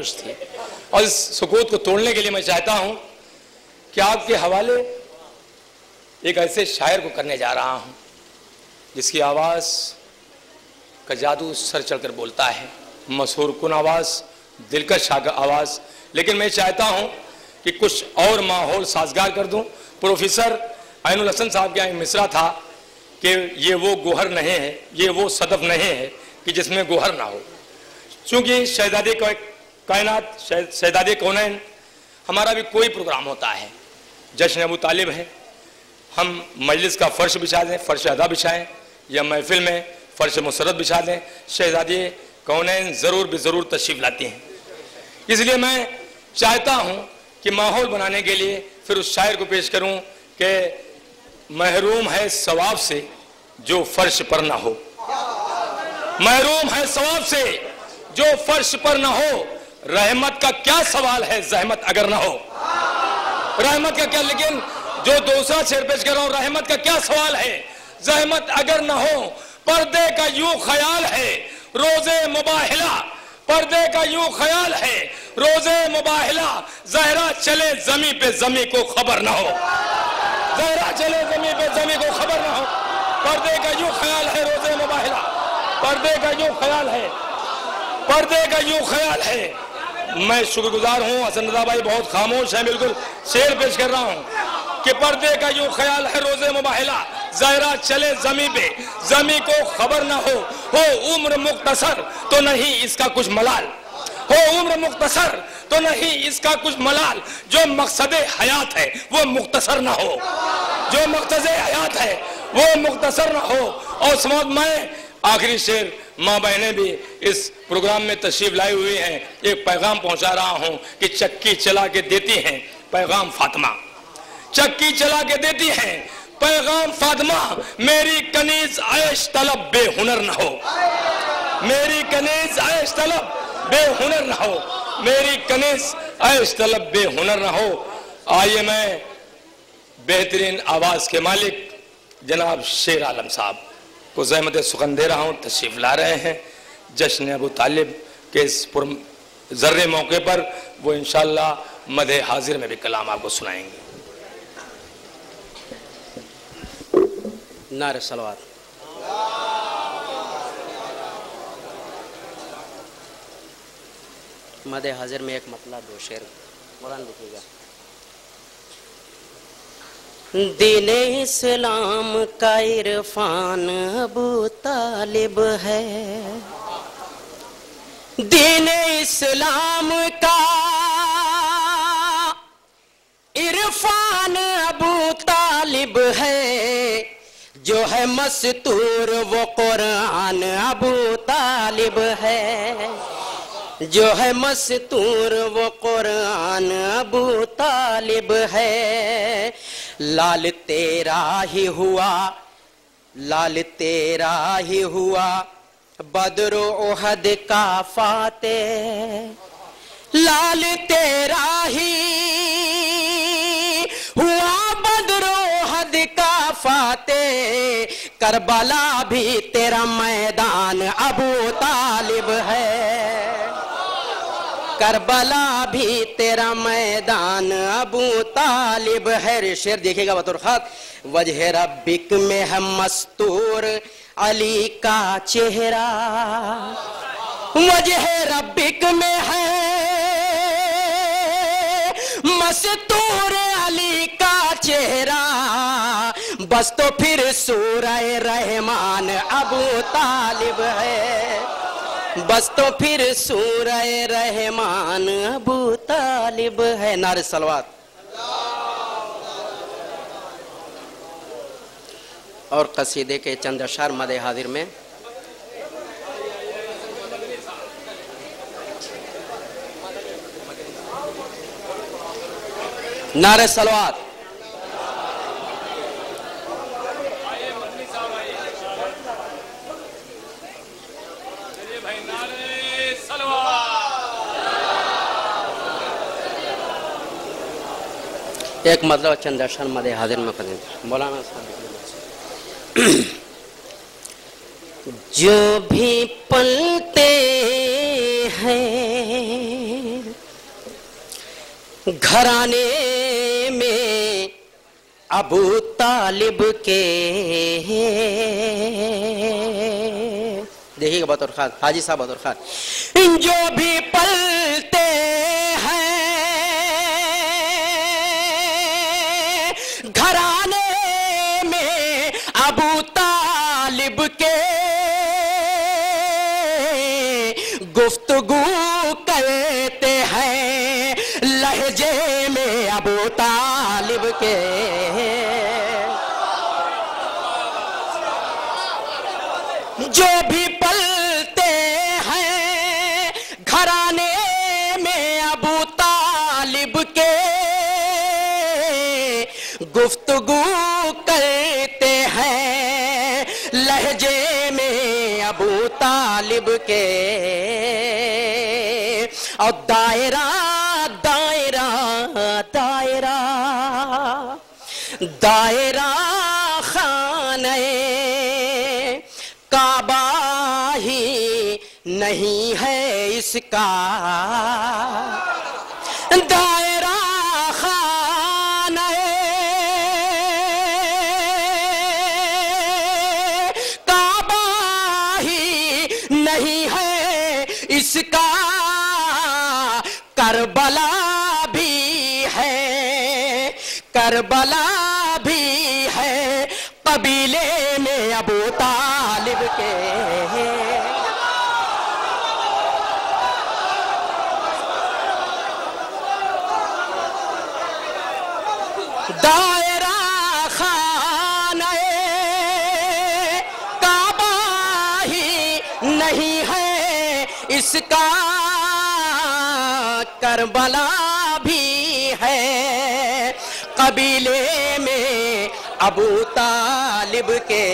खामोश थी। और इस सुकूत को तोड़ने के लिए मैं चाहता हूं कि आपके हवाले एक ऐसे शायर को करने जा रहा हूं जिसकी आवाज़ का जादू सर चढ़कर बोलता है, मशहूर कुन आवाज़, दिलकश आवाज़। लेकिन मैं चाहता हूं कि कुछ और माहौल साजगार कर दूं। प्रोफेसर ऐनुल हसन साहब के यहाँ मिसरा था कि ये वो गोहर नहीं है, ये वो सदफ नहीं है कि जिसमें गोहर ना हो। चूँकि शहजादे कायनात, शहजादे कौनैन, हमारा भी कोई प्रोग्राम होता है, जश्न अबू तालिब है, हम मजलिस का फ़र्श बिछा दें, फ़र्श अदा बिछाएँ, या महफिल में फ़र्श मुसरत बिछा दें, शहजादे कौनैन ज़रूर ज़रूर तशरीफ़ लाती हैं। इसलिए मैं चाहता हूँ कि माहौल बनाने के लिए फिर उस शायर को पेश करूँ कि महरूम है सवाब से जो फ़र्श पर ना हो, महरूम है सवाब से जो फ़र्श पर ना हो, रहमत का क्या सवाल है ज़हमत अगर ना हो। रहमत का क्या, लेकिन जो दूसरा शेर पेश कर रहा हूँ, रहमत का क्या सवाल है ज़हमत अगर ना हो, पर्दे का यूं ख्याल है रोज़े मुबाहिला, पर्दे का यूं ख्याल है रोज़े मुबाहिला, ज़हरा चले ज़मी पे ज़मी को खबर ना हो, ज़हरा चले ज़मी पे ज़मी को खबर ना हो, पर्दे का यूं ख्याल है रोज़े मुबाहिला, पर्दे का यूं ख्याल है, पर्दे का यूं ख्याल है। मैं शुक्रगुजार हूँ, हसन रज़ा भाई बहुत खामोश है, बिल्कुल शेर पेश कर रहा हूँ कि पर्दे का यूं ख्याल है रोज़े मुबाहिला, ज़हरा चले ज़मी पे ज़मी को खबर ना हो उम्र मुख्तसर तो नहीं इसका कुछ मलाल, हो उम्र मुख्तसर तो नहीं इसका कुछ मलाल, जो मकसद हयात है वो मुख्तसर ना हो, जो मकसद हयात है वो मुख्तसर ना हो। और समझ मैं आखिरी शेर, माँ बहनें भी इस प्रोग्राम में तशरीफ लाए हुए हैं, एक पैगाम पहुंचा रहा हूं कि चक्की चला के देती हैं पैगाम फातिमा, चक्की चला के देती हैं पैगाम फातिमा, मेरी कनीज ऐश तलब बेहुनर न हो, मेरी कनीज ऐश तलब बेहुनर न हो, मेरी कनीज ऐश तलब बेहुनर न हो। आइए मैं बेहतरीन आवाज के मालिक जनाब शेर आलम साहब को ज़हमत सुखन दे रहा हूँ, तशरीफ ला रहे हैं जश्न अबू तालिब के इस ज़र्रे मौके पर। वो इंशाअल्लाह मदे हाजिर में भी कलाम आपको सुनाएंगे। नारे सलवात। मदे हाजिर में एक मतलब दो शेर मौलाना लिखिएगा। दीने इस्लाम का इरफान अबू तालिब है, दीने इस्लाम का इरफान अबू तालिब है, जो है मस्तूर वो कुरान अबू तालिब है, जो है मस्तूर वो कुरान अबू तालिब है। लाल तेरा ही हुआ, लाल तेरा ही हुआ बद्र उहद का फाते, लाल तेरा ही हुआ बद्र उहद का फाते, करबला भी तेरा मैदान अबू तालिब है, करबला भी तेरा मैदान अबू तालिब है। शेर देखिएगा बतौर खास, वजह रब्बिक में है मस्तूर अली का चेहरा, वजह रब्बिक में है मस्तूर अली का चेहरा, बस तो फिर सूरह रहमान अबू तालिब है, बस तो फिर सूरह रहमान अबू तालिब है। नारे सलवात। और कसीदे के चंद अशार मदे हाजिर में नारे सलवात। एक मतलब चंद अशार मदे हाजिर में पढ़ें मौलाना साहब। जो भी पलते हैं घराने में अबू तालिब के, देखिएगा बतौर खास, हाजी साहब बतौर खास, जो भी पलते हैं घराने में अबू तालिब के, गुफ्तगू करते हैं लहजे में अबू तालिब के। जो भी पलते हैं घराने में अबू तालिब के, गुफ्तगू करते हैं लहजे में अबू तालिब के। और दायरा दायरा दायरा दायरा खाने काबा ही नहीं है इसका, दायरा खाने काबा ही नहीं है इसका, करबला भी है, करबला भी है कबीले में अबू तालिब के। दायरा खाने काबा ही नहीं है इसका, करबला भी है कबीले में अबू तालिब के।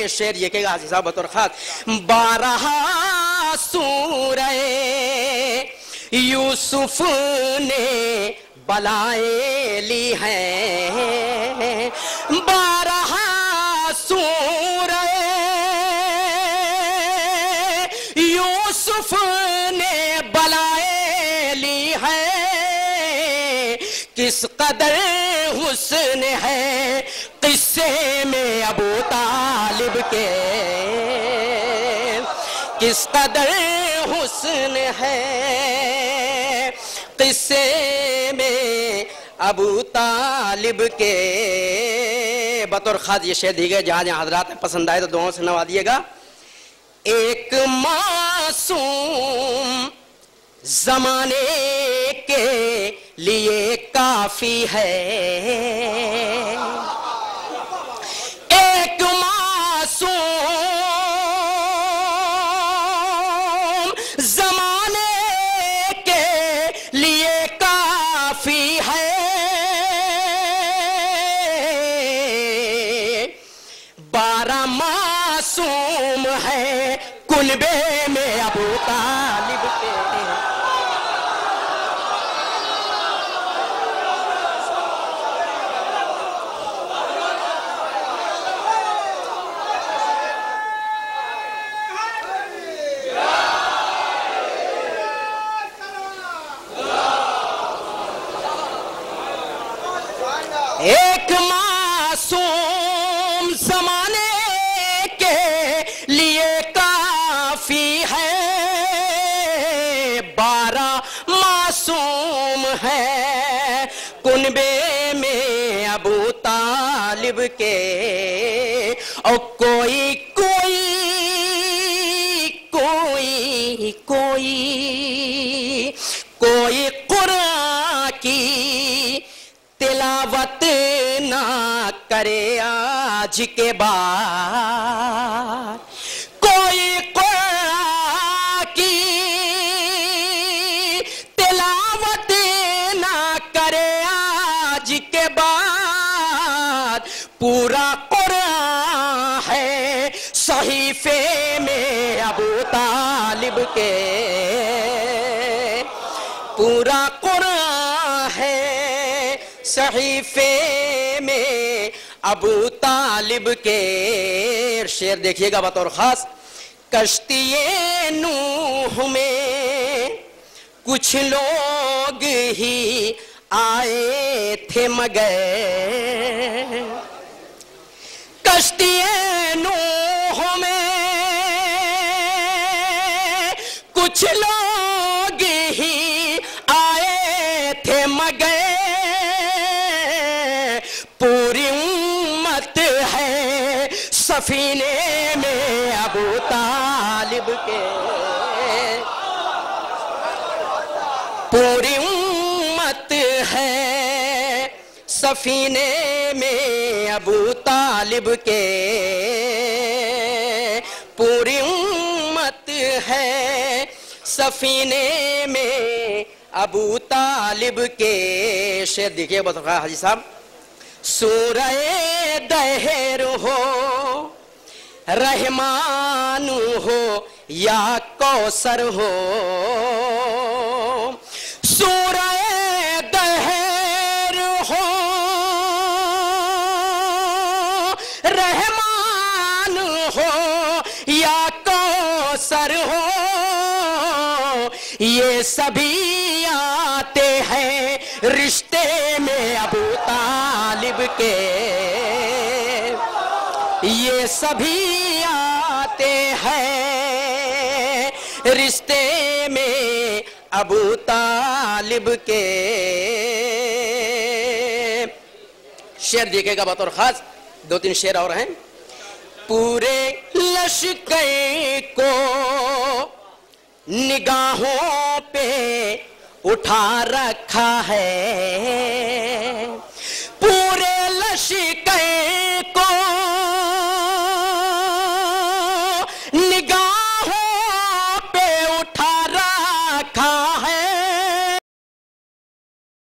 शेर ये कहेगा हाजी साहब बतौर खास, 12 सूरे यूसुफ ने बलाए ली हैं, 12 सूरे यूसुफ ने बलाए ली है। किस कदर हुस्न है किस्से में अबू तालिब के, किस कदर हुस्न है किस्से में अबू तालिब के। बतौर खास ये शेर दी गए, जहाँ जहाँ हजरात में पसंद आए तो दुआओं से नवा दिएगा। एक मासूम जमाने के लिए काफी है, एक मासूम जमाने के लिए काफी है। 12 मासूम है कुनबे में अबू तालिब के। एक मासूम जमाने के लिए काफी है, 12 मासूम है कुनबे में अबू तालिब के। और कोई कोई कोई कोई कोई कुरान की तिलावत ना करे आज के बाद, कोई कुरान की तिलावत ना करे आज के बाद। पूरा कुरान है सहीफे में अबू तालिब के, पूरा कुरान है सहीफे में अबू तालिब के। शेर देखिएगा बतौर खास, कश्तिए नूह में कुछ लोग ही आए थे मगर कश्तिए नूह में कुछ लोग ही आए थे मगर पूरी उम्मत है सफीने में अबू तालिब के, पूरी उम्मत है सफीने में अबू तालिब के, पूरी उम्मत है सफीने में अबू तालिब के। शेर देखिए बता हाजी साहब, सूरह दहर हो रहमान हो या कौसर हो, सूरह दहर हो रहमान हो या कौसर हो, ये सभी आते हैं रिश्ते में अबू तालिब के, ये सभी आते हैं रिश्ते में अबू तालिब के। शेर देखिएगा बतौर खास, दो तीन शेर और हैं। पूरे लश्कर को निगाहों पे उठा रखा है,